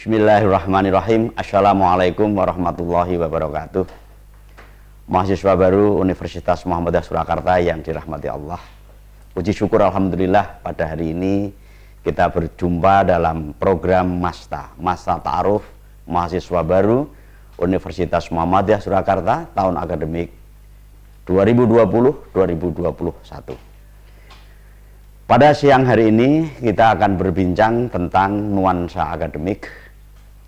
Bismillahirrahmanirrahim. Assalamualaikum warahmatullahi wabarakatuh. Mahasiswa baru Universitas Muhammadiyah Surakarta yang dirahmati Allah. Puji syukur alhamdulillah pada hari ini kita berjumpa dalam program Masa Ta'aruf Mahasiswa Baru Universitas Muhammadiyah Surakarta tahun akademik 2020-2021. Pada siang hari ini kita akan berbincang tentang nuansa akademik.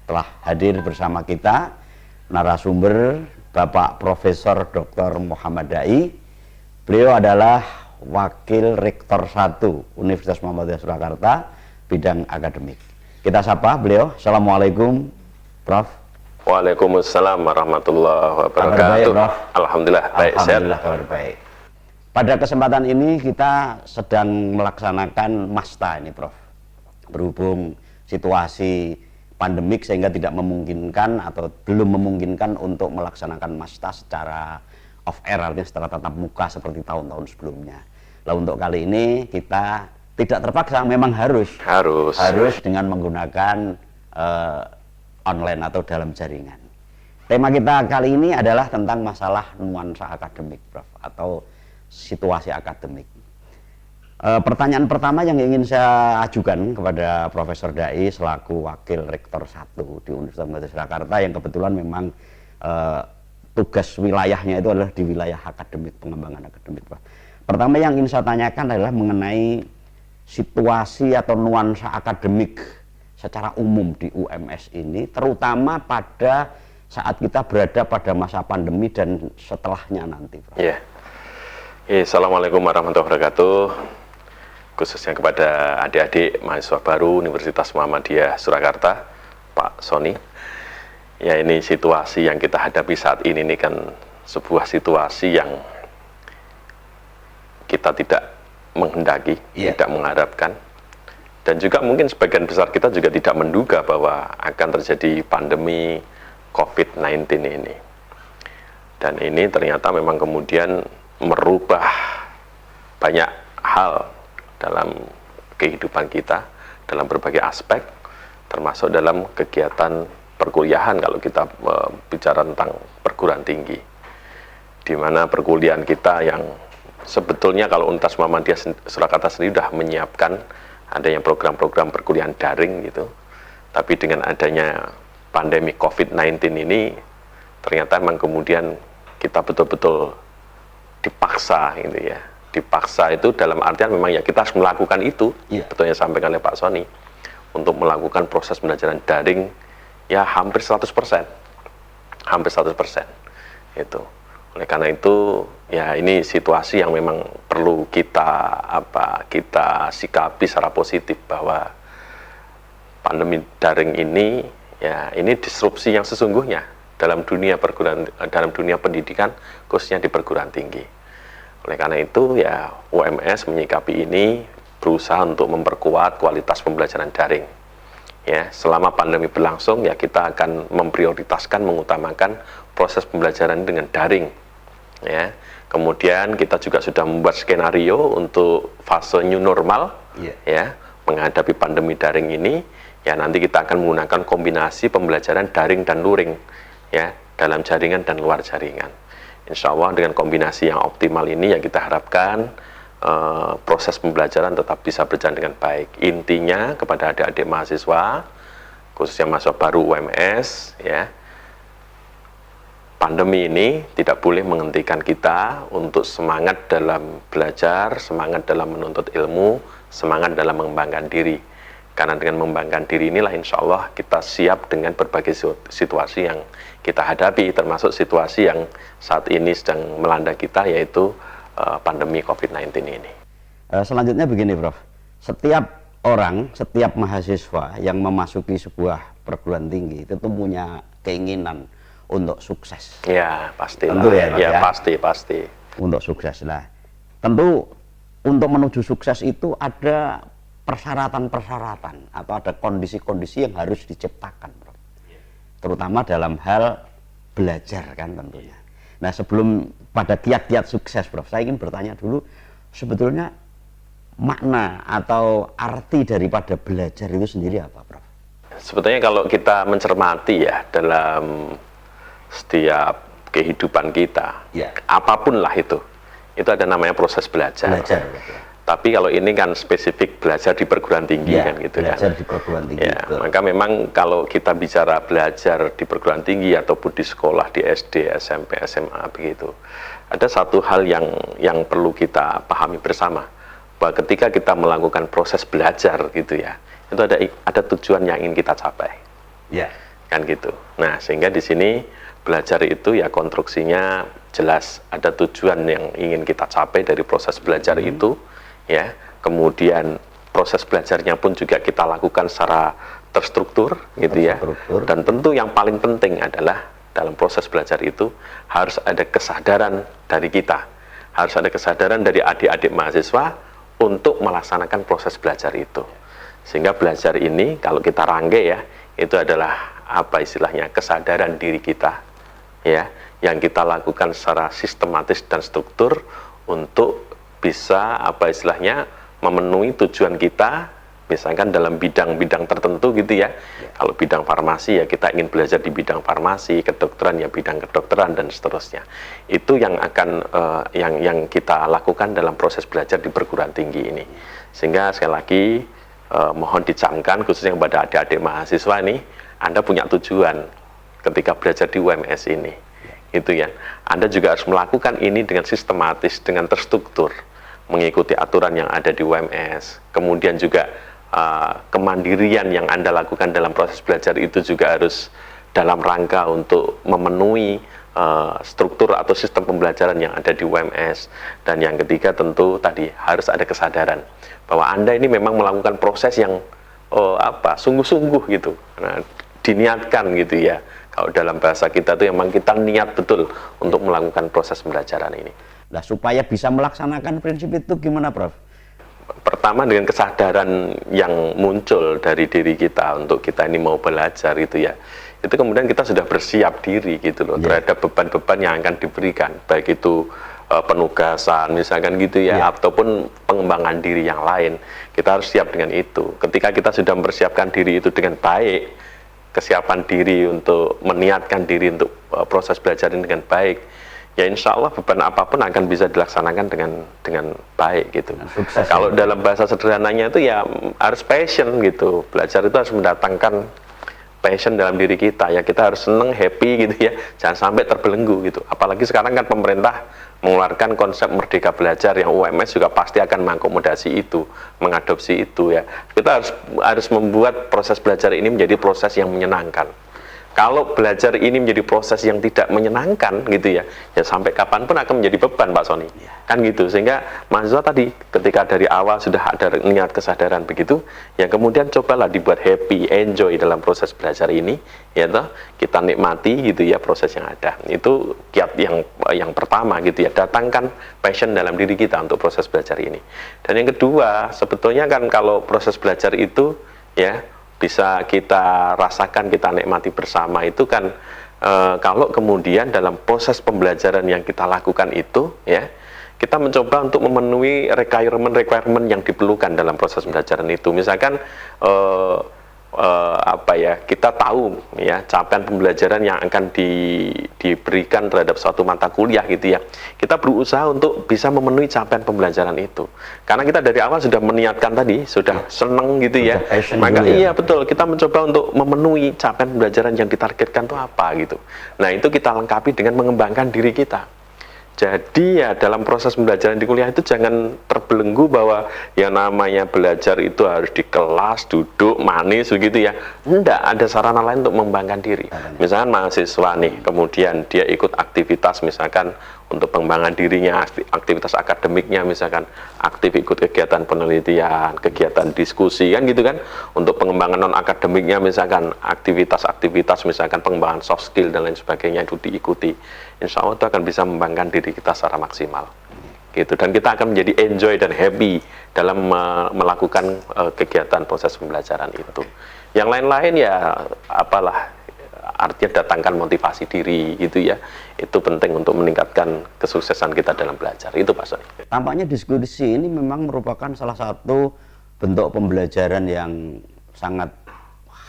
Telah hadir bersama kita narasumber Bapak Profesor Dr. Muhammad Dai. Beliau adalah Wakil Rektor 1 Universitas Muhammadiyah Surakarta bidang akademik. Kita sapa beliau. Assalamualaikum Prof. Waalaikumsalam warahmatullahi wabarakatuh. Baik, Prof. Alhamdulillah baik, alhamdulillah kabar baik. Pada kesempatan ini kita sedang melaksanakan MASTA ini Prof. Berhubung situasi pandemik sehingga tidak memungkinkan atau belum memungkinkan untuk melaksanakan MASTA secara off air, artinya secara tatap muka seperti tahun-tahun sebelumnya. Nah, untuk kali ini kita tidak terpaksa, memang harus dengan menggunakan online atau dalam jaringan. Tema kita kali ini adalah tentang masalah nuansa akademik Prof, atau situasi akademik. Pertanyaan pertama yang ingin saya ajukan kepada Profesor Dai selaku Wakil Rektor 1 di Universitas Muhammadiyah Surakarta yang kebetulan memang tugas wilayahnya itu adalah di wilayah akademik, pengembangan akademik. Pertama yang ingin saya tanyakan adalah mengenai situasi atau nuansa akademik secara umum di UMS ini, terutama pada saat kita berada pada masa pandemi dan setelahnya nanti, Prof. Yeah. Assalamualaikum warahmatullahi wabarakatuh. Khususnya kepada adik-adik mahasiswa baru Universitas Muhammadiyah Surakarta, Pak Sony. Ya, ini situasi yang kita hadapi saat ini kan sebuah situasi yang kita tidak menghendaki, tidak mengharapkan. Dan juga mungkin sebagian besar kita juga tidak menduga bahwa akan terjadi pandemi COVID-19 ini. Dan ini ternyata memang kemudian merubah banyak hal dalam kehidupan kita, dalam berbagai aspek, termasuk dalam kegiatan perkuliahan kalau kita bicara tentang perguruan tinggi. Di mana perkuliahan kita yang sebetulnya kalau Universitas Muhammadiyah Surakarta sendiri sudah menyiapkan adanya program-program perkuliahan daring gitu. Tapi dengan adanya pandemi COVID-19 ini, ternyata memang kemudian kita betul-betul dipaksa gitu ya. Dipaksa itu dalam artian memang ya kita harus melakukan itu, betul yang disampaikan oleh Pak Sony, untuk melakukan proses pembelajaran daring ya hampir 100%. Hampir 100%. Itu. Oleh karena itu ya ini situasi yang memang perlu kita sikapi secara positif, bahwa pandemi daring ini ya ini disrupsi yang sesungguhnya dalam dunia pendidikan, khususnya di perguruan tinggi. Oleh karena itu ya UMS menyikapi ini, berusaha untuk memperkuat kualitas pembelajaran daring. Ya, selama pandemi berlangsung ya kita akan memprioritaskan, mengutamakan proses pembelajaran dengan daring. Ya, kemudian kita juga sudah membuat skenario untuk fase new normal, ya, menghadapi pandemi daring ini. Ya, nanti kita akan menggunakan kombinasi pembelajaran daring dan luring, ya, dalam jaringan dan luar jaringan. Insya Allah dengan kombinasi yang optimal ini ya kita harapkan proses pembelajaran tetap bisa berjalan dengan baik. Intinya kepada adik-adik mahasiswa, khususnya mahasiswa baru UMS, ya, pandemi ini tidak boleh menghentikan kita untuk semangat dalam belajar, semangat dalam menuntut ilmu, semangat dalam mengembangkan diri. Karena dengan mengembangkan diri inilah insya Allah kita siap dengan berbagai situasi yang kita hadapi, termasuk situasi yang saat ini sedang melanda kita, yaitu pandemi COVID-19 ini. Selanjutnya begini Prof, setiap orang, setiap mahasiswa yang memasuki sebuah perguruan tinggi itu tuh punya keinginan untuk sukses. Ya, pasti. Tentu ya, ya, pasti. Untuk sukses lah. Tentu untuk menuju sukses itu ada persyaratan-persyaratan atau ada kondisi-kondisi yang harus diciptakan, Prof. Terutama dalam hal belajar kan tentunya. Nah, sebelum pada kiat-kiat sukses, Prof, saya ingin bertanya dulu, sebetulnya makna atau arti daripada belajar itu sendiri apa, Prof? Sebetulnya kalau kita mencermati ya dalam setiap kehidupan kita, Ya. apapun lah itu ada namanya proses belajar. Tapi kalau ini kan spesifik belajar di perguruan tinggi Ya, kan gitu belajar kan. di perguruan tinggi. Ya, Betul. maka memang kalau kita bicara belajar di perguruan tinggi ataupun di sekolah, di SD, SMP, SMA begitu, ada satu hal yang perlu kita pahami bersama, bahwa ketika kita melakukan proses belajar gitu ya, itu ada tujuan yang ingin kita capai. Ya. Kan gitu. Nah, sehingga di sini belajar itu ya konstruksinya jelas ada tujuan yang ingin kita capai dari proses belajar itu, ya. Kemudian proses belajarnya pun juga kita lakukan secara terstruktur gitu ya. Dan tentu yang paling penting adalah dalam proses belajar itu harus ada kesadaran dari kita. Harus ada kesadaran dari adik-adik mahasiswa untuk melaksanakan proses belajar itu. Sehingga belajar ini kalau kita rangkai ya, itu adalah apa istilahnya kesadaran diri kita ya, yang kita lakukan secara sistematis dan struktur untuk bisa apa istilahnya memenuhi tujuan kita, misalkan dalam bidang-bidang tertentu gitu ya. Kalau bidang farmasi ya kita ingin belajar di bidang farmasi, kedokteran ya bidang kedokteran dan seterusnya. Itu yang akan yang kita lakukan dalam proses belajar di perguruan tinggi ini. Sehingga sekali lagi mohon dicamkan khususnya kepada adik-adik mahasiswa ini, Anda punya tujuan ketika belajar di UMS ini. Itu ya. Anda juga harus melakukan ini dengan sistematis, dengan terstruktur, mengikuti aturan yang ada di UMS. Kemudian juga kemandirian yang Anda lakukan dalam proses belajar itu juga harus dalam rangka untuk memenuhi struktur atau sistem pembelajaran yang ada di UMS. Dan yang ketiga tentu tadi harus ada kesadaran bahwa Anda ini memang melakukan proses yang sungguh-sungguh gitu. Nah, diniatkan gitu ya. Kalau dalam bahasa kita tuh memang kita niat betul untuk melakukan proses pembelajaran ini. Nah, supaya bisa melaksanakan prinsip itu gimana, Prof? Pertama dengan kesadaran yang muncul dari diri kita untuk kita ini mau belajar itu ya. Itu kemudian kita sudah bersiap diri gitu loh terhadap beban-beban yang akan diberikan, baik itu penugasan misalkan gitu ya, ataupun pengembangan diri yang lain. Kita harus siap dengan itu. Ketika kita sudah mempersiapkan diri itu dengan baik, kesiapan diri untuk meniatkan diri untuk proses belajar ini dengan baik, ya insya Allah beban apapun akan bisa dilaksanakan dengan baik gitu. Kalau dalam bahasa sederhananya itu ya harus passion gitu. Belajar itu harus mendatangkan passion dalam diri kita ya. Kita harus seneng, happy gitu ya. Jangan sampai terbelenggu gitu. Apalagi sekarang kan pemerintah mengeluarkan konsep Merdeka Belajar yang UMS juga pasti akan mengakomodasi itu, mengadopsi itu ya. Kita harus membuat proses belajar ini menjadi proses yang menyenangkan. Kalau belajar ini menjadi proses yang tidak menyenangkan gitu ya, ya sampai kapanpun akan menjadi beban, Pak Sony. Kan gitu. Sehingga mahasiswa tadi ketika dari awal sudah ada niat kesadaran begitu, ya kemudian cobalah dibuat happy, enjoy dalam proses belajar ini, ya toh, kita nikmati gitu ya proses yang ada. Itu kiat yang pertama gitu ya, datangkan passion dalam diri kita untuk proses belajar ini. Dan yang kedua, sebetulnya kan kalau proses belajar itu ya bisa kita rasakan, kita nikmati bersama itu kan kalau kemudian dalam proses pembelajaran yang kita lakukan itu ya, kita mencoba untuk memenuhi requirement yang diperlukan dalam proses pembelajaran itu. Misalkan kita tahu ya capaian pembelajaran yang akan diberikan terhadap suatu mata kuliah gitu ya. Kita berusaha untuk bisa memenuhi capaian pembelajaran itu. Karena kita dari awal sudah meniatkan tadi, sudah seneng gitu ya. Maka iya betul, kita mencoba untuk memenuhi capaian pembelajaran yang ditargetkan itu apa gitu. Nah, itu kita lengkapi dengan mengembangkan diri kita. Jadi ya dalam proses pembelajaran di kuliah itu jangan terbelenggu bahwa yang namanya belajar itu harus di kelas, duduk, manis begitu ya. Enggak, ada sarana lain untuk mengembangkan diri. Misalkan mahasiswa nih, kemudian dia ikut aktivitas misalkan untuk pengembangan dirinya, aktivitas akademiknya misalkan aktif ikut kegiatan penelitian, kegiatan diskusi kan gitu kan. Untuk pengembangan non akademiknya misalkan aktivitas-aktivitas misalkan pengembangan soft skill dan lain sebagainya itu diikuti. Insya Allah itu akan bisa mengembangkan diri kita secara maksimal gitu, dan kita akan menjadi enjoy dan happy dalam melakukan kegiatan proses pembelajaran itu. Yang lain-lain ya apalah, artinya datangkan motivasi diri gitu ya, itu penting untuk meningkatkan kesuksesan kita dalam belajar itu, Pak Sony. Tampaknya diskusi ini memang merupakan salah satu bentuk pembelajaran yang sangat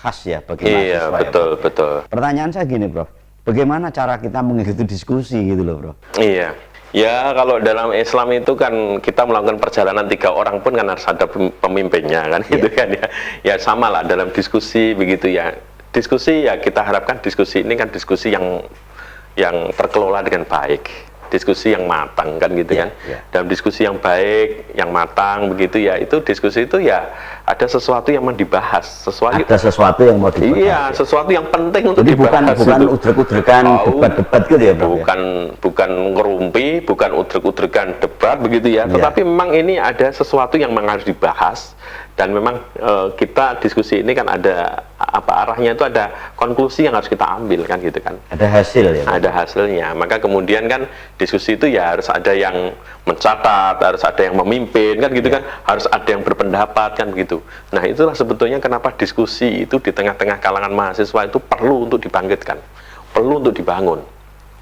khas ya bagi Iya, mahasiswa. betul, ya, betul. Pertanyaan saya gini, Prof. Bagaimana cara kita mengikuti diskusi gitu loh, Prof? Iya. Ya, kalau dalam Islam itu kan kita melakukan perjalanan 3 orang pun kan harus ada pemimpinnya kan, gitu kan ya. Ya sama lah dalam diskusi begitu ya. Diskusi ya kita harapkan diskusi ini kan diskusi yang terkelola dengan baik. Diskusi yang matang kan gitu kan. Dalam diskusi yang baik, yang matang begitu ya, itu diskusi itu ya ada sesuatu yang mau dibahas, Ada sesuatu yang mau dibahas. Iya, sesuatu yang penting untuk Jadi dibahas. bukan udrek-udrekan debat-debat gitu ya, Prof? Bukan ngerumpi, bukan udrek-udrekan debat begitu ya. Tetapi memang ini ada sesuatu yang memang harus dibahas, dan memang kita diskusi ini kan ada arahnya, itu ada konklusi yang harus kita ambil kan gitu kan. Ada hasil ya, Prof? Ada hasilnya. Maka kemudian kan diskusi itu ya harus ada yang mencatat, harus ada yang memimpin kan gitu kan, harus ada yang berpendapat kan gitu. Nah, itulah sebetulnya kenapa diskusi itu di tengah-tengah kalangan mahasiswa itu perlu untuk dibangkitkan, perlu untuk dibangun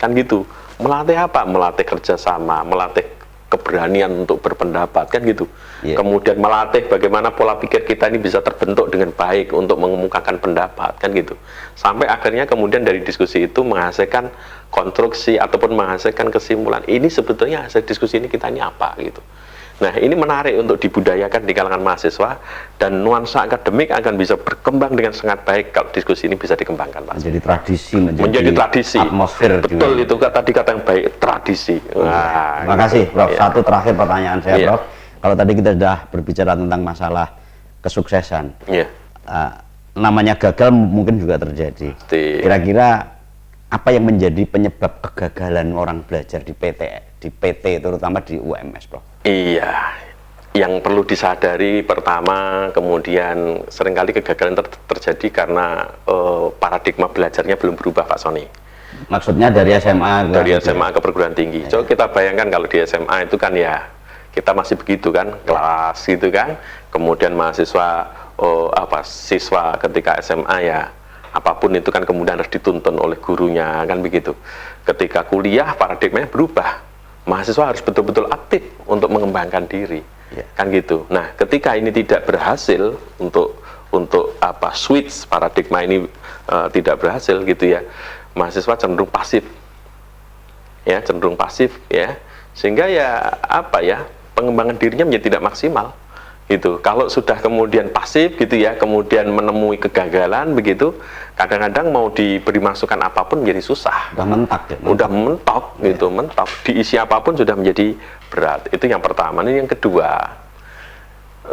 kan gitu. Melatih apa? Melatih kerjasama, melatih keberanian untuk berpendapat kan gitu. Kemudian melatih bagaimana pola pikir kita ini bisa terbentuk dengan baik untuk mengemukakan pendapat kan gitu. Sampai akhirnya kemudian dari diskusi itu menghasilkan konstruksi ataupun menghasilkan kesimpulan. Ini sebetulnya hasil diskusi ini kita ini apa gitu. Nah, ini menarik untuk dibudayakan di kalangan mahasiswa, dan nuansa akademik akan bisa berkembang dengan sangat baik kalau diskusi ini bisa dikembangkan, Pak. Menjadi tradisi, menjadi tradisi. Atmosfer. Betul juga. Itu tadi kata yang baik, tradisi. Nah, terima kasih, Prof. Ya. Satu terakhir pertanyaan saya, Prof. Kalau tadi kita sudah berbicara tentang masalah kesuksesan, namanya gagal mungkin juga terjadi. Kira-kira apa yang menjadi penyebab kegagalan orang belajar di PT terutama di UMS, Prof? Iya, yang perlu disadari pertama, kemudian seringkali kegagalan terjadi karena paradigma belajarnya belum berubah, Pak Sony. Maksudnya dari SMA ke perguruan tinggi. Coba kita bayangkan kalau di SMA itu kan ya kita masih begitu kan, kelas gitu kan. Kemudian mahasiswa siswa ketika SMA ya apapun itu kan kemudian harus dituntun oleh gurunya kan begitu. Ketika kuliah paradigmanya berubah. Mahasiswa harus betul-betul aktif untuk mengembangkan diri. Kan gitu. Nah, ketika ini tidak berhasil untuk switch paradigma ini tidak berhasil gitu ya. Mahasiswa cenderung pasif. Ya, cenderung pasif ya. Sehingga ya pengembangan dirinya menjadi tidak maksimal. Gitu. Kalau sudah kemudian pasif gitu ya, kemudian menemui kegagalan begitu, kadang-kadang mau diberi masukan apapun menjadi susah. Udah mentok ya? Udah mentok gitu, mentok. Diisi apapun sudah menjadi berat. Itu yang pertama. Ini yang kedua,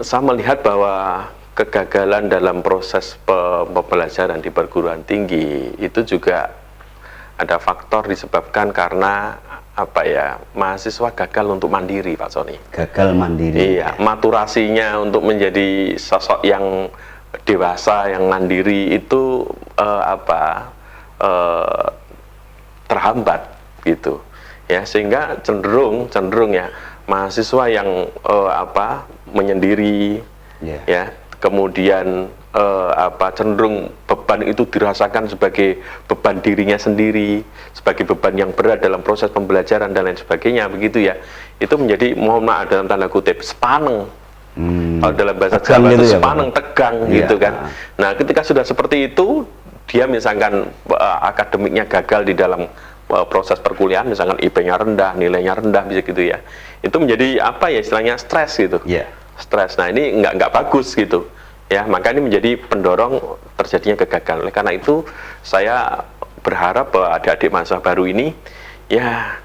saya melihat bahwa kegagalan dalam proses pembelajaran di perguruan tinggi itu juga ada faktor disebabkan karena mahasiswa gagal untuk mandiri, Pak Sony. Gagal mandiri. Iya, maturasinya untuk menjadi sosok yang dewasa, yang mandiri itu terhambat gitu. Ya, sehingga cenderung ya mahasiswa yang menyendiri, ya, kemudian cenderung beban itu dirasakan sebagai beban dirinya sendiri, sebagai beban yang berat dalam proses pembelajaran dan lain sebagainya begitu ya. Itu menjadi, mohon maaf dalam tanda kutip, sepaneng. Kalau dalam bahasa Jawa itu sepaneng, tegang gitu kan. Nah, ketika sudah seperti itu, dia misalkan akademiknya gagal di dalam proses perkuliahan, misalkan IP-nya rendah, nilainya rendah bisa gitu ya. Itu menjadi istilahnya stres gitu. Stres. Nah, ini nggak bagus gitu. Ya, maka ini menjadi pendorong terjadinya kegagalan. Oleh karena itu, saya berharap bahwa adik-adik mahasiswa baru ini, ya,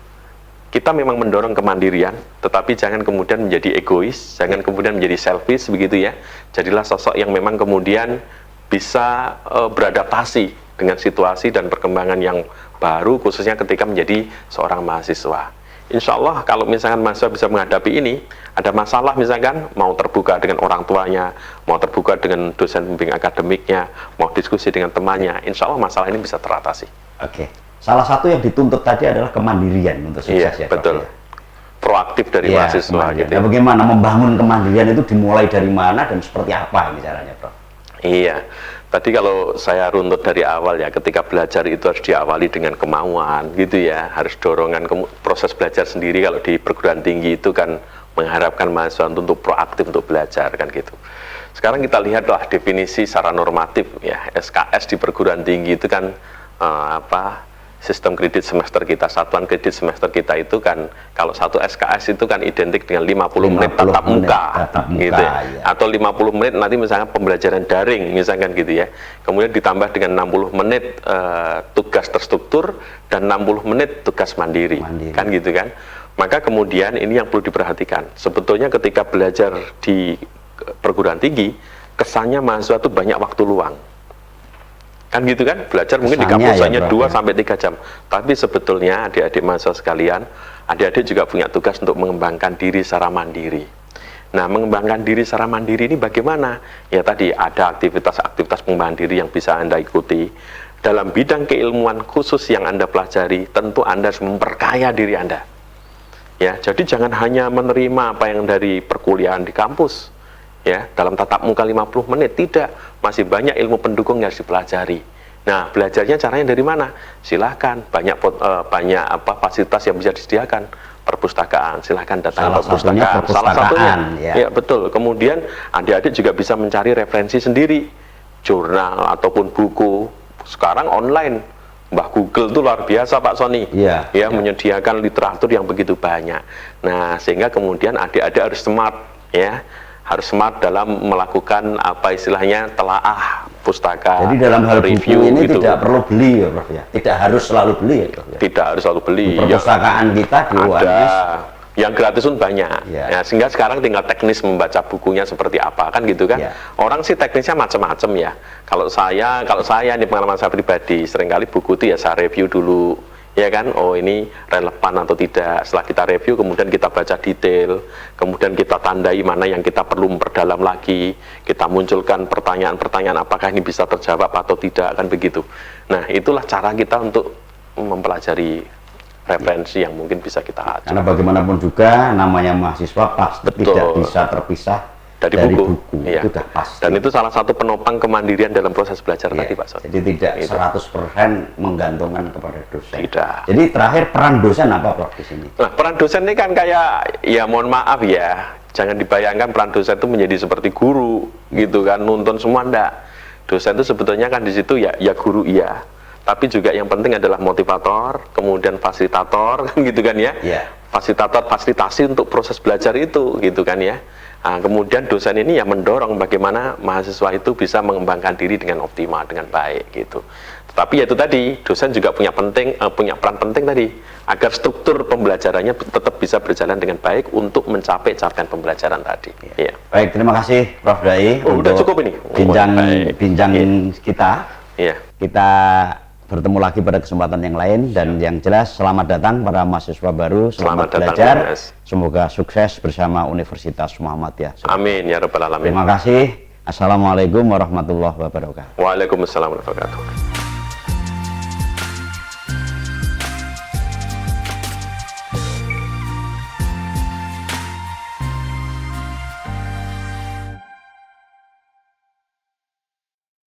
kita memang mendorong kemandirian, tetapi jangan kemudian menjadi egois, jangan kemudian menjadi selfish, begitu ya. Jadilah sosok yang memang kemudian bisa beradaptasi dengan situasi dan perkembangan yang baru, khususnya ketika menjadi seorang mahasiswa. Insya Allah kalau misalkan mahasiswa bisa menghadapi ini, ada masalah misalkan mau terbuka dengan orang tuanya, mau terbuka dengan dosen pembimbing akademiknya, mau diskusi dengan temannya, insya Allah masalah ini bisa teratasi. Oke. Salah satu yang dituntut tadi adalah kemandirian untuk sukses. Iya, betul. Proaktif dari mahasiswa gitu. Ya, bagaimana membangun kemandirian itu dimulai dari mana dan seperti apa ini caranya, Prof? Iya. Tadi kalau saya runtut dari awal ya, ketika belajar itu harus diawali dengan kemauan gitu ya, harus dorongan proses belajar sendiri. Kalau di perguruan tinggi itu kan mengharapkan mahasiswa untuk proaktif untuk belajar kan gitu. Sekarang kita lihatlah definisi secara normatif ya, SKS di perguruan tinggi itu kan sistem kredit semester kita, satuan kredit semester kita itu kan kalau satu SKS itu kan identik dengan 50 menit tatap muka gitu ya. Atau 50 menit nanti misalnya pembelajaran daring misalkan gitu ya. Kemudian ditambah dengan 60 menit tugas terstruktur dan 60 menit tugas mandiri. Kan gitu kan. Maka kemudian ini yang perlu diperhatikan. Sebetulnya ketika belajar di perguruan tinggi, kesannya mahasiswa itu banyak waktu luang. Kan gitu kan, belajar mungkin di kampus hanya 2-3 jam. Tapi sebetulnya adik-adik mahasiswa sekalian, adik-adik juga punya tugas untuk mengembangkan diri secara mandiri. Nah, mengembangkan diri secara mandiri ini bagaimana? Ya tadi ada aktivitas-aktivitas pengembangan diri yang bisa Anda ikuti. Dalam bidang keilmuan khusus yang Anda pelajari, tentu Anda harus memperkaya diri Anda. Ya, jadi jangan hanya menerima apa yang dari perkuliahan di kampus. Ya, dalam tatap muka 50 menit, tidak, masih banyak ilmu pendukung yang harus dipelajari. Nah, belajarnya caranya dari mana? Silahkan, banyak fasilitas yang bisa disediakan, perpustakaan, silahkan datangi perpustakaan. Salah satunya, ya betul. Kemudian adik-adik juga bisa mencari referensi sendiri, jurnal ataupun buku. Sekarang online, Mbah Google itu luar biasa Pak Sony, menyediakan literatur yang begitu banyak. Nah, sehingga kemudian adik-adik harus smart, ya. Harus smart dalam melakukan istilahnya telaah pustaka. Jadi dalam hal review ini gitu. Tidak perlu beli ya Prof ya. Tidak harus selalu beli ya Prof ya. Tidak harus selalu beli. Di perpustakaan kita di UAS yang gratis pun banyak. Ya, sehingga sekarang tinggal teknis membaca bukunya seperti apa kan gitu kan. Orang sih teknisnya macam-macam ya. Kalau saya ini pengalaman saya pribadi, seringkali buku itu ya saya review dulu. Ya kan, oh ini relevan atau tidak. Setelah kita review, kemudian kita baca detail, kemudian kita tandai mana yang kita perlu memperdalam lagi, kita munculkan pertanyaan-pertanyaan apakah ini bisa terjawab atau tidak, kan begitu. Nah, itulah cara kita untuk mempelajari referensi yang mungkin bisa kita ajukan. Karena bagaimanapun juga namanya mahasiswa pasti tidak bisa terpisah dari buku. Iya. Itu sudah pasti. Dan itu salah satu penopang kemandirian dalam proses belajar tadi Pak Sony. Jadi tidak 100% menggantungkan kepada dosen. Tidak. Jadi terakhir peran dosen apa Prof di sini? Nah, peran dosen ini kan kayak ya mohon maaf ya, jangan dibayangkan peran dosen itu menjadi seperti guru gitu kan, nuntun semua enggak. Dosen itu sebetulnya kan di situ ya guru iya. Tapi juga yang penting adalah motivator, kemudian fasilitator kan gitu kan ya. Fasilitator fasilitasi untuk proses belajar itu gitu kan ya. Nah, kemudian dosen ini yang mendorong bagaimana mahasiswa itu bisa mengembangkan diri dengan optimal, dengan baik gitu. Tetapi ya itu tadi, dosen juga punya peran penting tadi, agar struktur pembelajarannya tetap bisa berjalan dengan baik untuk mencapai capaian pembelajaran tadi. Baik, terima kasih Prof Dai udah cukup ini. Bincang kita. Kita bertemu lagi pada kesempatan yang lain dan yang jelas selamat datang para mahasiswa baru, selamat belajar, semoga sukses bersama Universitas Muhammadiyah. Amin ya rabbal alamin. Terima kasih. Assalamualaikum warahmatullahi wabarakatuh. Waalaikumsalam warahmatullahi wabarakatuh.